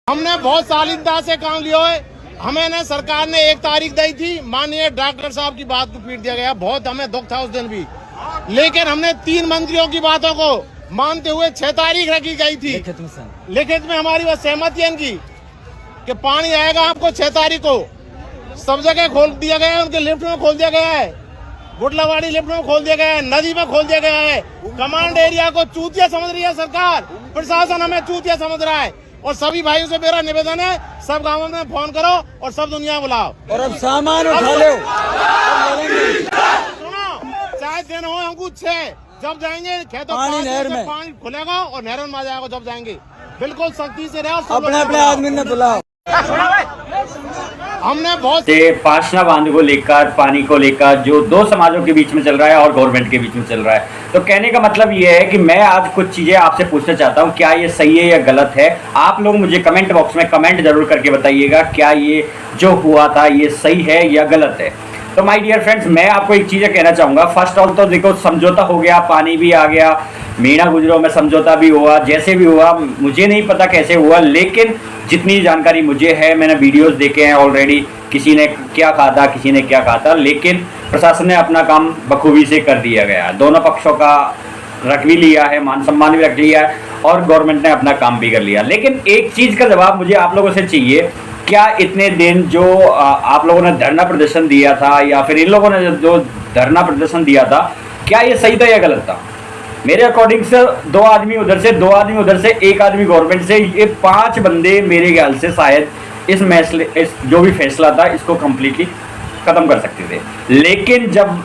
हमने बहुत सालिंदा से काम लिया है। हमें ने सरकार ने 1 तारीख दी थी, माननीय डॉक्टर साहब की बात को पीट दिया गया। बहुत हमें दुख था उस दिन भी, लेकिन हमने 3 मंत्रियों की बातों को मानते हुए 6 तारीख रखी गई थी। लिखित में हमारी बस सहमति है इनकी कि पानी आएगा आपको 6 तारीख को। सब जगह खोल दिया गया है, उनके लिफ्ट में खोल दिया गया है, गुटलावाड़ी लिफ्ट में खोल दिया गया है, नदी में खोल दिया गया है। कमांड एरिया को चूतिया समझ रही है सरकार, प्रशासन हमें चूतिया समझ रहा है। और सभी भाइयों से मेरा निवेदन है, सब गांवों में फोन करो और सब दुनिया बुलाओ और अब सामान उठा लो। सुनो, चाहे दिन हो हमको 6, जब जाएंगे खेतों नहर में पानी खुलेगा और नहरों में आ जाएगा। जब जाएंगे बिल्कुल सख्ती से रहो, अपने अपने आदमी ने बुलाओ। हमने बहुत से पाशना बांध को लेकर, पानी को लेकर जो 2 समाजों के बीच में चल रहा है और गवर्नमेंट के बीच में चल रहा है, तो कहने का मतलब ये है कि मैं आज कुछ चीज़ें आपसे पूछना चाहता हूँ, क्या ये सही है या गलत है। आप लोग मुझे कमेंट बॉक्स में कमेंट जरूर करके बताइएगा, क्या ये जो हुआ था ये सही है या गलत है। तो माय डियर फ्रेंड्स, मैं आपको एक चीज़ कहना चाहूँगा। फर्स्ट ऑल तो देखो, समझौता हो गया, पानी भी आ गया, मीणा गुजरों में समझौता भी हुआ, जैसे भी हुआ मुझे नहीं पता कैसे हुआ, लेकिन जितनी जानकारी मुझे है, मैंने वीडियोस देखे हैं ऑलरेडी, किसी ने क्या कहा था, किसी ने क्या कहा था, लेकिन प्रशासन ने अपना काम बखूबी से कर दिया गया। दोनों पक्षों का रख भी लिया है, मान सम्मान भी रख लिया है और गवर्नमेंट ने अपना काम भी कर लिया। लेकिन एक चीज़ का जवाब मुझे आप लोगों से चाहिए, क्या इतने दिन जो आप लोगों ने धरना प्रदर्शन दिया था, या फिर इन लोगों ने जो धरना प्रदर्शन दिया था, क्या ये सही था या गलत था? मेरे अकॉर्डिंग से 2 आदमी उधर से, 2 आदमी उधर से, 1 आदमी गवर्नमेंट से, ये 5 बंदे मेरे ख्याल से शायद इस जो भी फैसला था इसको कम्प्लीटली ख़त्म कर सकते थे। लेकिन जब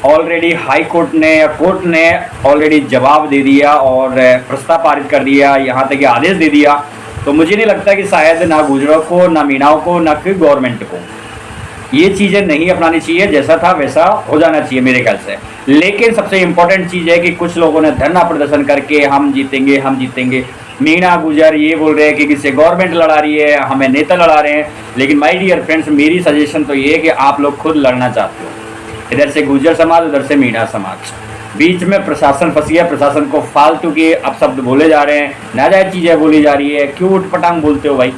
ऑलरेडी हाई कोर्ट ने या कोर्ट ने ऑलरेडी जवाब दे दिया और प्रस्ताव पारित कर दिया, यहाँ तक कि आदेश दे दिया, तो मुझे नहीं लगता कि शायद ना गुजरों को, ना मीणाओं को, ना कि गवर्नमेंट को ये चीज़ें नहीं अपनानी चाहिए। जैसा था वैसा हो जाना चाहिए मेरे ख्याल से। लेकिन सबसे इम्पोर्टेंट चीज़ है कि कुछ लोगों ने धरना प्रदर्शन करके हम जीतेंगे, हम जीतेंगे। मीणा गुजर ये बोल रहे हैं कि किससे गवर्नमेंट लड़ा रही है, हमें नेता लड़ा रहे हैं। लेकिन माय डियर फ्रेंड्स, मेरी सजेशन तो ये है कि आप लोग खुद लड़ना चाहते हो। इधर से गुजर समाज, उधर से मीणा समाज, बीच में प्रशासन फंस गया। प्रशासन को फालतू के अपशब्द बोले जा रहे हैं, नाजायज चीज़ें बोली जा रही है। क्यों उठपटांग बोलते हो भाई?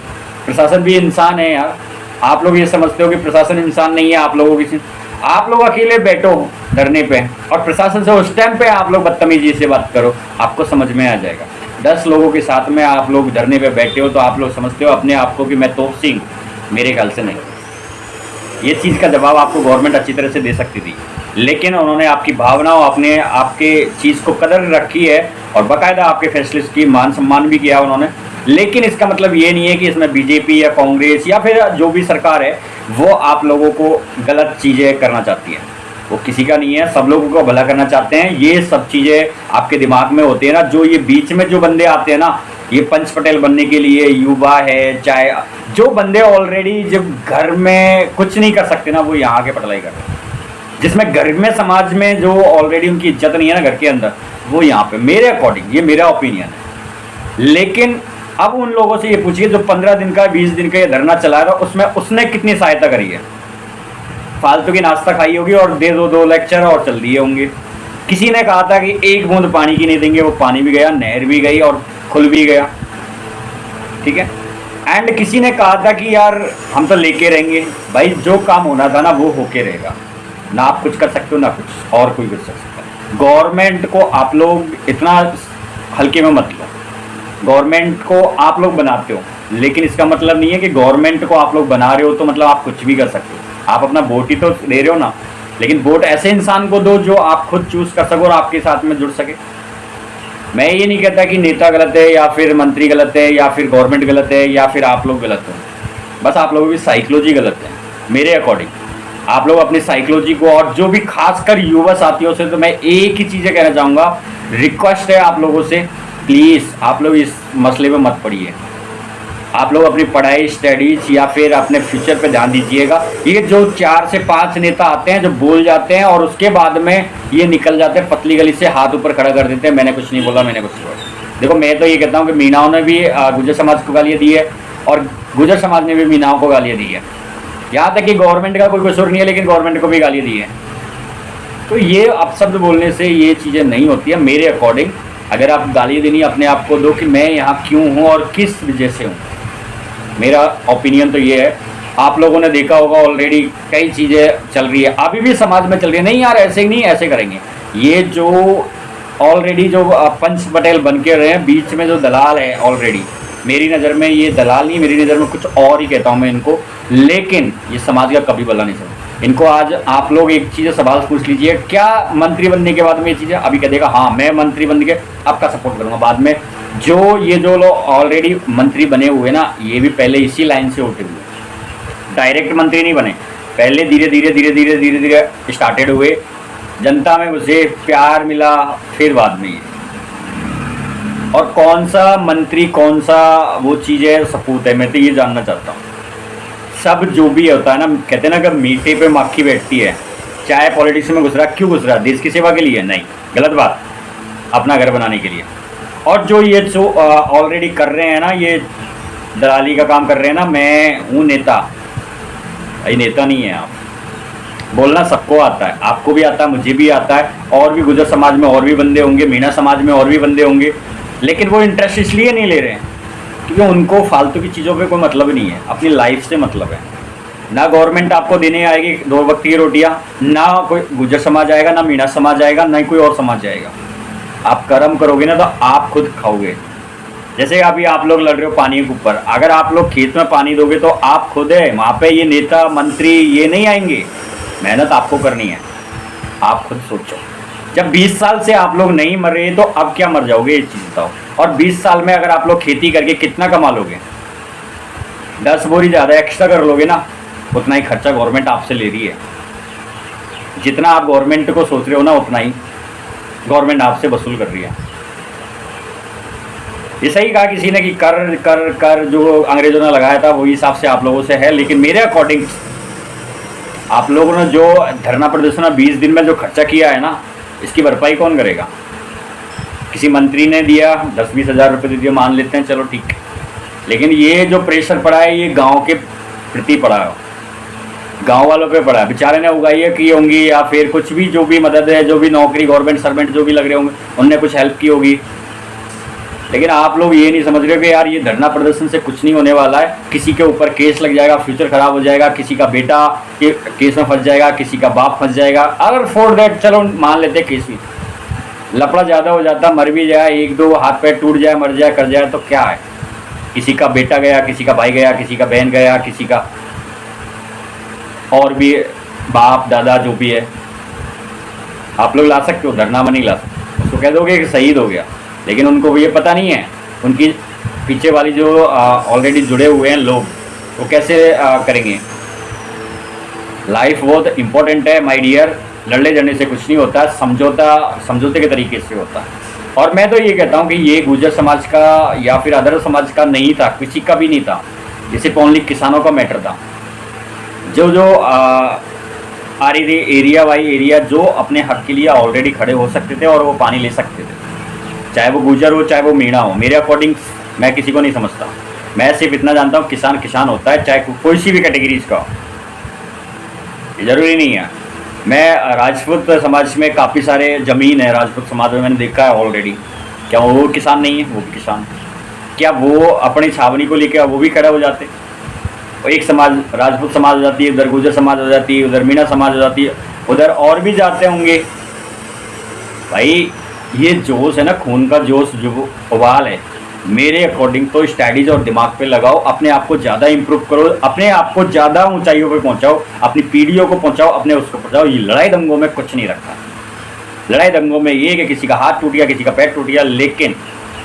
प्रशासन भी इंसान है यार। आप लोग ये समझते हो कि प्रशासन इंसान नहीं है। आप लोग अकेले बैठो धरने पे और प्रशासन से उस टाइम पे आप लोग बदतमीजी से बात करो, आपको समझ में आ जाएगा। 10 लोगों के साथ में आप लोग धरने पे बैठे हो तो आप लोग समझते हो अपने आप को कि मैं तोप सिंह। मेरे ख्याल से नहीं। ये चीज़ का जवाब आपको गवर्नमेंट अच्छी तरह से दे सकती थी, लेकिन उन्होंने आपकी भावनाओं, अपने आपके चीज़ को कदर रखी है और बाकायदा आपके फैसले की मान सम्मान भी किया उन्होंने। लेकिन इसका मतलब ये नहीं है कि इसमें बीजेपी या कांग्रेस या फिर जो भी सरकार है वो आप लोगों को गलत चीज़ें करना चाहती है। वो किसी का नहीं है, सब लोगों को भला करना चाहते हैं। ये सब चीज़ें आपके दिमाग में होती है ना। जो ये बीच में जो बंदे आते हैं ना, ये पंच पटेल बनने के लिए, युवा है, चाहे जो बंदे ऑलरेडी जब घर में कुछ नहीं कर सकते ना, वो यहाँ के पटलाई कर रहे हैं। जिसमें घर में समाज में जो ऑलरेडी उनकी इज्जत नहीं है ना घर के अंदर, वो यहाँ पे, मेरे अकॉर्डिंग, ये मेरा ओपिनियन है। लेकिन अब उन लोगों से ये पूछिए जो 15 दिन का, 20 दिन का ये धरना चला रहा, उसमें उसने कितनी सहायता करी है? फालतू की नाश्ता खाई होगी और दे दो 2 लेक्चर और चल दिए होंगे। किसी ने कहा था कि 1 बूंद पानी की नहीं देंगे, वो पानी भी गया, नहर भी गई और खुल भी गया, ठीक है। एंड किसी ने कहा था कि यार हम तो लेके रहेंगे। भाई जो काम होना था ना वो होके रहेगा, ना आप कुछ कर सकते हो ना कुछ और कोई कर सकता है। गवर्नमेंट को आप लोग इतना हल्के में मत लो। गवर्नमेंट को आप लोग बनाते हो, लेकिन इसका मतलब नहीं है कि गवर्नमेंट को आप लोग बना रहे हो तो मतलब आप कुछ भी कर सकते हो। आप अपना वोट ही तो दे रहे हो ना, लेकिन वोट ऐसे इंसान को दो जो आप खुद चूज कर सको और आपके साथ में जुड़ सके। मैं ये नहीं कहता कि नेता गलत है या फिर मंत्री गलत है या फिर गवर्नमेंट गलत है या फिर आप लोग गलत हो। बस आप लोगों की साइकोलॉजी गलत है मेरे अकॉर्डिंग। आप लोग अपनी साइकोलॉजी को, और जो भी खासकर युवा साथियों से तो मैं एक ही चीज़ें कहना चाहूँगा, रिक्वेस्ट है आप लोगों से, प्लीज़ आप लोग इस मसले में मत पड़िए। आप लोग अपनी पढ़ाई, स्टडीज या फिर अपने फ्यूचर पे ध्यान दीजिएगा। ये जो 4 से 5 नेता आते हैं जो बोल जाते हैं और उसके बाद में ये निकल जाते हैं, पतली गली से हाथ ऊपर खड़ा कर देते हैं, मैंने कुछ नहीं बोला, मैंने कुछ नहीं बोला। देखो, मैं तो ये कहता हूँ कि मीणाओं ने भी गुजर समाज को गालियाँ दी है और गुजर समाज ने भी मीणाओं को गालियाँ दी है। यहाँ तक कि गवर्नमेंट का कोई कसूर नहीं है, लेकिन गवर्नमेंट को भी गालियाँ दी है। तो ये अपशब्द बोलने से ये चीज़ें नहीं होती है मेरे अकॉर्डिंग। अगर आप गाली देनी अपने आप को दो कि मैं यहाँ क्यों हूँ और किस वजह से हूँ। मेरा ओपिनियन तो ये है। आप लोगों ने देखा होगा ऑलरेडी कई चीज़ें चल रही है, अभी भी समाज में चल रही है। नहीं यार ऐसे ही नहीं, ऐसे करेंगे। ये जो ऑलरेडी जो पंच पटेल बन के रहे हैं, बीच में जो दलाल है ऑलरेडी, मेरी नज़र में ये दलाल नहीं, मेरी नज़र में कुछ और ही कहता हूँ मैं इनको, लेकिन ये समाज का कभी भला नहीं चला। इनको आज आप लोग एक चीज़ सवाल पूछ लीजिए, क्या मंत्री बनने के बाद में ये चीज़ें अभी कह देगा हाँ मैं मंत्री बन के आपका सपोर्ट करूँगा। बाद में ये जो लोग ऑलरेडी मंत्री बने हुए ना, ये भी पहले इसी लाइन से उठे हुए, डायरेक्ट मंत्री नहीं बने, पहले धीरे धीरे स्टार्टेड हुए, जनता में उसे प्यार मिला, फिर बाद में ये। और कौन सा मंत्री कौन सा वो चीज़ है सपूत है, मैं तो ये जानना चाहता हूँ। सब जो भी होता है ना, कहते हैं ना कि मीठे पे मक्खी बैठती है, चाहे पॉलिटिक्स में घुस रहा, क्यों घुस रहा? देश की सेवा के लिए? नहीं, गलत बात, अपना घर बनाने के लिए। और जो ये जो ऑलरेडी कर रहे हैं ना, ये दलाली का काम कर रहे हैं ना, मैं हूँ नेता, भाई नेता नहीं है आप। बोलना सबको आता है, आपको भी आता है, मुझे भी आता है, और भी गुजर समाज में और भी बंदे होंगे, मीणा समाज में और भी बंदे होंगे, लेकिन वो इंटरेस्ट इसलिए नहीं ले रहे हैं क्योंकि उनको फालतू की चीज़ों पे कोई मतलब नहीं है, अपनी लाइफ से मतलब है। ना गवर्नमेंट आपको देने आएगी 2 वक्त की रोटियां, ना कोई गुजर समाज आएगा, ना मीणा समाज आएगा, ना कोई और समाज आएगा। आप कर्म करोगे ना तो आप खुद खाओगे। जैसे अभी आप लोग लड़ रहे हो पानी के ऊपर, अगर आप लोग खेत में पानी दोगे तो आप खुद है वहाँ पे, ये नेता मंत्री ये नहीं आएंगे। मेहनत आपको करनी है, आप खुद सोचो। जब 20 साल से आप लोग नहीं मर रहे तो अब क्या मर जाओगे, ये चीज़ बताओ। और 20 साल में अगर आप लोग खेती करके कितना कमा लोगे? 10 बोरी ज़्यादा एक्स्ट्रा कर लोगे ना, उतना ही खर्चा गवर्नमेंट आपसे ले रही है। जितना आप गवर्नमेंट को सोच रहे हो ना, उतना ही गवर्नमेंट आपसे वसूल कर रही है। ये सही कहा किसी ने कि कर कर कर जो अंग्रेजों ने लगाया था वही हिसाब से आप लोगों से है, लेकिन मेरे अकॉर्डिंग आप लोगों ने जो धरना प्रदर्शन 20 दिन में जो खर्चा किया है ना, इसकी भरपाई कौन करेगा? किसी मंत्री ने दिया 10-20 हज़ार रुपये दे दिया, मान लेते हैं, चलो ठीक है, लेकिन ये जो प्रेशर पड़ा है ये गांव के प्रति पड़ा है, गांव वालों पे पड़ा है। बेचारे ने उगाई की होंगी, या फिर कुछ भी जो भी मदद है, जो भी नौकरी गवर्नमेंट सर्वेंट जो भी लग रहे होंगे, उनने कुछ हेल्प की होगी। लेकिन आप लोग ये नहीं समझ रहे कि यार ये धरना प्रदर्शन से कुछ नहीं होने वाला है। किसी के ऊपर केस लग जाएगा, फ्यूचर खराब हो जाएगा, किसी का बेटा के केस में फंस जाएगा, किसी का बाप फंस जाएगा। अगर फॉर दैट चलो मान लेते केस भी, लफड़ा ज़्यादा हो जाता, मर भी जाए, 1-2 हाथ पैर टूट जाए, मर जाए, कर जाए, तो क्या है? किसी का बेटा गया, किसी का भाई गया, किसी का बहन गया, किसी का और भी बाप दादा जो भी है, आप लोग ला सकते हो, धरना में नहीं ला सकते। उसको कह दोगे कि शहीद हो गया, लेकिन उनको ये पता नहीं है उनकी पीछे वाली जो ऑलरेडी जुड़े हुए हैं लोग, वो कैसे करेंगे। लाइफ बहुत इम्पोर्टेंट है माय डियर, लड़ने झड़ने से कुछ नहीं होता, समझौते के तरीके से होता है। और मैं तो ये कहता हूँ कि ये गुर्जर समाज का या फिर अदर समाज का नहीं था, किसी का भी नहीं था, ये सिर्फ ओनली किसानों का मैटर था। जो एरिया बाई एरिया जो अपने हक के लिए ऑलरेडी खड़े हो सकते थे और वो पानी ले सकते थे, चाहे वो गुर्जर हो चाहे वो मीणा हो। मेरे अकॉर्डिंग मैं किसी को नहीं समझता, मैं सिर्फ इतना जानता हूँ किसान किसान होता है, चाहे कोई सी भी कैटेगरीज का, ज़रूरी नहीं है। मैं राजपूत समाज में काफ़ी सारे ज़मीन है, राजपूत समाज में मैंने देखा है ऑलरेडी, क्या वो किसान नहीं है? वो भी किसान। क्या वो अपनी छावनी को लेकर वो भी खड़ा हो जाते? एक समाज राजपूत समाज हो जाती है, उधर गुर्जर समाज हो जाती है, उधर मीणा समाज हो जाती है, उधर और भी जाते होंगे। भाई ये जोश है ना, खून का जोश जो उबाल है, मेरे अकॉर्डिंग तो स्टडीज़ और दिमाग पे लगाओ, अपने आप को ज़्यादा इंप्रूव करो, अपने आप को ज़्यादा ऊंचाइयों पे पहुंचाओ, अपनी पीढ़ियों को पहुंचाओ, अपने उसको पहुंचाओ। ये लड़ाई दंगों में कुछ नहीं रखा। लड़ाई दंगों में ये कि किसी का हाथ टूट गया, किसी का पैर टूट गया, लेकिन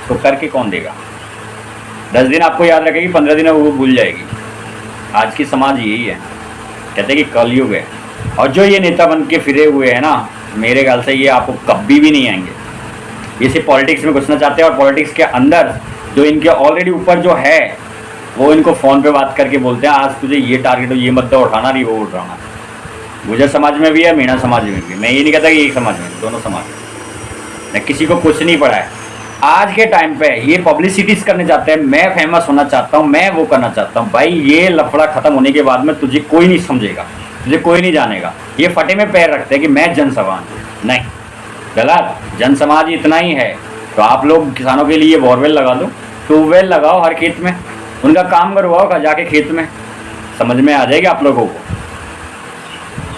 तो करके कौन देगा? 10 दिन आपको याद रखेगी, 15 दिन वो भूल जाएगी। आज की समाज यही है, कहते हैं कि कलयुग है। और जो ये नेता बन के फिरे हुए हैं ना, मेरे ख्याल से ये आपको कभी भी नहीं आएंगे। ये सिर्फ पॉलिटिक्स में घुसना चाहते हैं, और पॉलिटिक्स के अंदर जो इनके ऑलरेडी ऊपर जो है वो इनको फ़ोन पे बात करके बोलते हैं आज तुझे ये टारगेट हो, ये मुद्दा उठाना नहीं, वो उठाना। गुर्जर समाज में भी है, मीणा समाज में भी। मैं ये नहीं कहता कि एक समाज में, दोनों समाज में। मैं किसी को कुछ नहीं पढ़ा है। आज के टाइम पे ये पब्लिसिटीज़ करने चाहते हैं, मैं फेमस होना चाहता हूँ, मैं वो करना चाहता हूँ। भाई ये लफड़ा ख़त्म होने के बाद में तुझे कोई नहीं समझेगा, तुझे कोई नहीं जानेगा। ये फटे में पैर रखते हैं कि मैं जन समाज, नहीं, गलत। जन समाज इतना ही है। तो आप लोग किसानों के लिए बोरवेल लगा दो, ट्यूबवेल लगाओ हर खेत में, उनका काम करवाओ जाके खेत में, समझ में आ जाएगी आप लोगों को।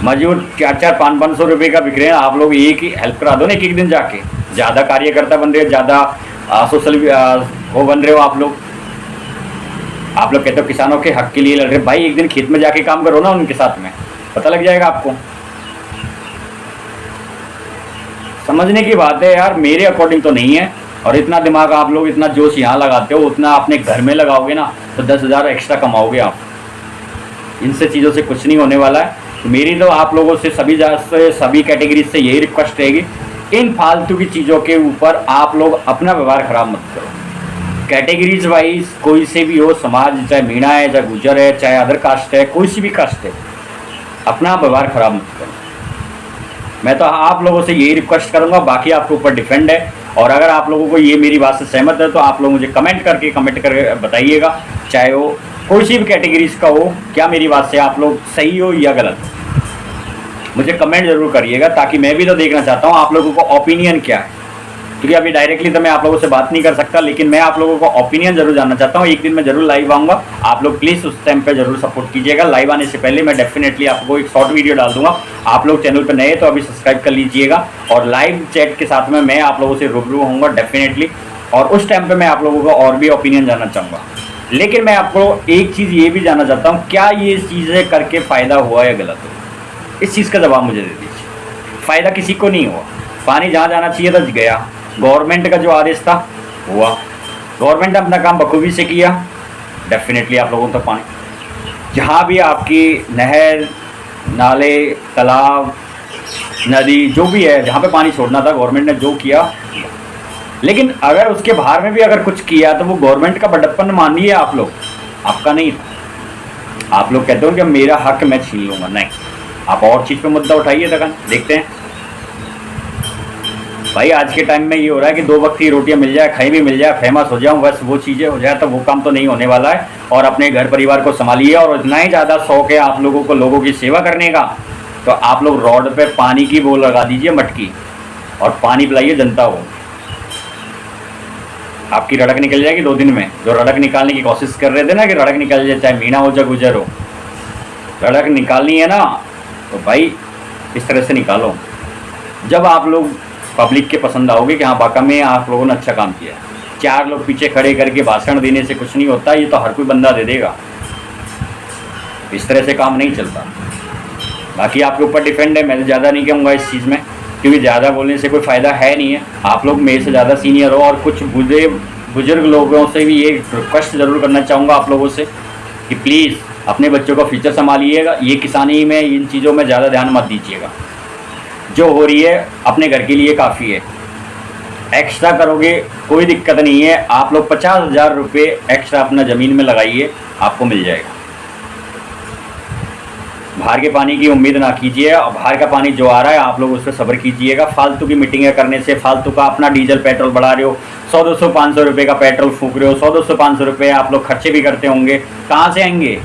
मजदूर 400 500 रुपये का बिक रहे हैं, आप लोग एक ही हेल्प करा दो ना, एक दिन जाके। ज़्यादा कार्यकर्ता बन रहे हो, ज़्यादा सोशल वो बन रहे हो आप लोग कहते हो किसानों के हक के लिए लड़ रहे। भाई एक दिन खेत में जाके काम करो ना उनके साथ में, पता लग जाएगा आपको। समझने की बात है यार, मेरे अकॉर्डिंग तो नहीं है। और इतना दिमाग आप लोग, इतना जोश यहाँ लगाते हो, उतना अपने घर में लगाओगे ना तो 10,000 एक्स्ट्रा कमाओगे आप। इनसे चीज़ों से कुछ नहीं होने वाला है। तो मेरी तो आप लोगों से सभी कैटेगरी से यही रिक्वेस्ट रहेगी, इन फालतू की चीज़ों के ऊपर आप लोग अपना व्यवहार खराब मत करो। कैटेगरीज वाइज कोई से भी हो, समाज चाहे मीणा है, चाहे गुजर है, चाहे अदर कास्ट है, कोई सी भी कास्ट है, अपना व्यवहार खराब मत करो। मैं तो आप लोगों से यही रिक्वेस्ट करूंगा, बाकी आपके ऊपर डिपेंड है। और अगर आप लोगों को ये मेरी बात से सहमत है तो आप लोग मुझे कमेंट करके बताइएगा, चाहे वो कोई सी भी कैटेगरीज का हो, क्या मेरी बात से आप लोग सही हो या गलत, मुझे कमेंट जरूर करिएगा, ताकि मैं भी तो देखना चाहता हूँ आप लोगों को ओपिनियन क्या है। क्योंकि अभी डायरेक्टली तो मैं आप लोगों से बात नहीं कर सकता, लेकिन मैं आप लोगों को ओपिनियन जरूर जानना चाहता हूँ। एक दिन मैं जरूर लाइव आऊँगा, आप लोग प्लीज़ उस टाइम पे जरूर सपोर्ट कीजिएगा। लाइव आने से पहले मैं डेफिनेटली आपको एक शॉर्ट वीडियो डाल दूंगा। आप लोग चैनल पर नए तो अभी सब्सक्राइब कर लीजिएगा, और लाइव चैट के साथ में मैं आप लोगों से रूबरू होऊंगा डेफिनेटली। और उस टाइम पर मैं आप लोगों का और भी ओपिनियन जानना चाहूँगा। लेकिन मैं आपको एक चीज़ ये भी जानना चाहता हूँ, क्या ये चीज़ें करके फ़ायदा हुआ या गलत हुआ? इस चीज़ का जवाब मुझे दे दीजिए। फ़ायदा किसी को नहीं हुआ, पानी जहाँ जाना चाहिए था गया। गवर्नमेंट का जो आदेश था हुआ, गवर्नमेंट ने अपना काम बखूबी से किया, डेफिनेटली आप लोगों तक पानी। जहाँ भी आपकी नहर, नाले, तालाब, नदी जो भी है, जहाँ पे पानी छोड़ना था, गवर्नमेंट ने जो किया। लेकिन अगर उसके बाहर में भी अगर कुछ किया तो वो गवर्नमेंट का बड़प्पन मानिए आप लोग, आपका नहीं था। आप लोग कहते हो कि मेरा हक मैं छीन लूँगा, नहीं, आप और चीज़ पे मुद्दा उठाइए तक देखते हैं। भाई आज के टाइम में ये हो रहा है कि 2 वक्त की रोटियां मिल जाए, खाई भी मिल जाए, फेमस हो जाऊं, बस वो चीज़ें हो जाए, तो वो काम तो नहीं होने वाला है। और अपने घर परिवार को संभालिए। और इतना ही ज़्यादा शौक है आप लोगों को लोगों की सेवा करने का, तो आप लोग रोड पे पानी की वो लगा दीजिए मटकी, और पानी पिलाइए जनता को। आपकी रड़क निकल जाएगी 2 दिन में। जो रड़क निकालने की कोशिश कर रहे थे ना कि रड़क निकल जाए, चाहे मीणा हो चाहे गुजर हो, रड़क निकालनी है ना तो भाई इस तरह से निकालो। जब आप लोग पब्लिक के पसंद आओगे कि हाँ वाकई में आप लोगों ने अच्छा काम किया। 4 लोग पीछे खड़े करके भाषण देने से कुछ नहीं होता, ये तो हर कोई बंदा दे देगा। इस तरह से काम नहीं चलता। बाकी आपके ऊपर डिपेंड है, मैं तो ज़्यादा नहीं कहूँगा इस चीज़ में, क्योंकि ज़्यादा बोलने से कोई फ़ायदा है नहीं है। आप लोग मेरे से ज़्यादा सीनियर हो, और कुछ बुजुर्ग लोगों से भी ये रिक्वेस्ट ज़रूर करना चाहूँगा आप लोगों से कि प्लीज़ अपने बच्चों का फ्यूचर संभालिएगा। ये किसानी में इन चीज़ों में ज़्यादा ध्यान मत दीजिएगा। जो हो रही है अपने घर के लिए काफ़ी है। एक्स्ट्रा करोगे कोई दिक्कत नहीं है, आप लोग 50,000 रुपये एक्स्ट्रा अपना ज़मीन में लगाइए, आपको मिल जाएगा। बाहर के पानी की उम्मीद ना कीजिए, और बाहर का पानी जो आ रहा है आप लोग उस पर सब्र कीजिएगा। फालतू की मीटिंगें करने से, फालतू का अपना डीजल पेट्रोल बढ़ा रहे हो, 100-200 500 रुपये का पेट्रोल फूक रहे हो, 100-200 500 रुपये आप लोग खर्चे भी करते होंगे, कहाँ से आएंगे?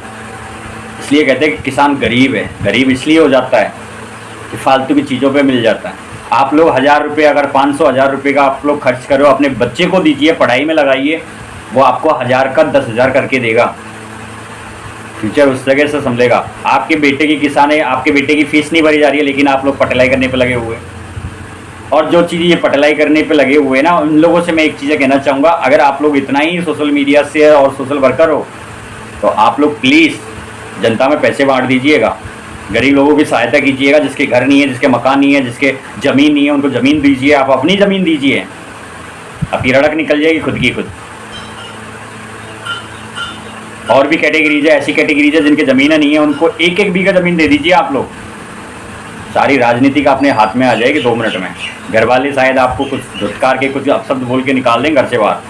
इसलिए कहते हैं कि किसान गरीब है। गरीब इसलिए हो जाता है कि फालतू की चीज़ों पे मिल जाता है। आप लोग 1000 रुपये, अगर 500-1000 रुपये का आप लोग खर्च करो, अपने बच्चे को दीजिए, पढ़ाई में लगाइए, वो आपको 1000 का 10,000 करके देगा। फ्यूचर उस जगह से संभलेगा। आपके बेटे की किसान है, आपके बेटे की फीस नहीं भरी जा रही है, लेकिन आप लोग पटलाई करने पे लगे हुए हैं। और जो चीज़ ये पटलाई करने पे लगे हुए हैं ना, उन लोगों से मैं एक चीज़ कहना चाहूँगा, अगर आप लोग इतना ही सोशल मीडिया से और सोशल वर्कर हो तो आप लोग प्लीज़ जनता में पैसे बांट दीजिएगा, गरीब लोगों की सहायता कीजिएगा। जिसके घर नहीं है, जिसके मकान नहीं है, जिसके ज़मीन नहीं है, उनको ज़मीन दीजिए। आप अपनी ज़मीन दीजिए, आपकी रड़क निकल जाएगी खुद की खुद। और भी कैटेगरीज है, ऐसी कैटेगरीज है जिनके ज़मीनें नहीं है, उनको 1-1 बीघा ज़मीन दे दीजिए आप लोग। सारी राजनीति का अपने हाथ में आ जाएगी 2 मिनट में। घर वाले शायद आपको कुछ धुतकार के, कुछ अपशब्द बोल के निकाल दें घर से बाहर,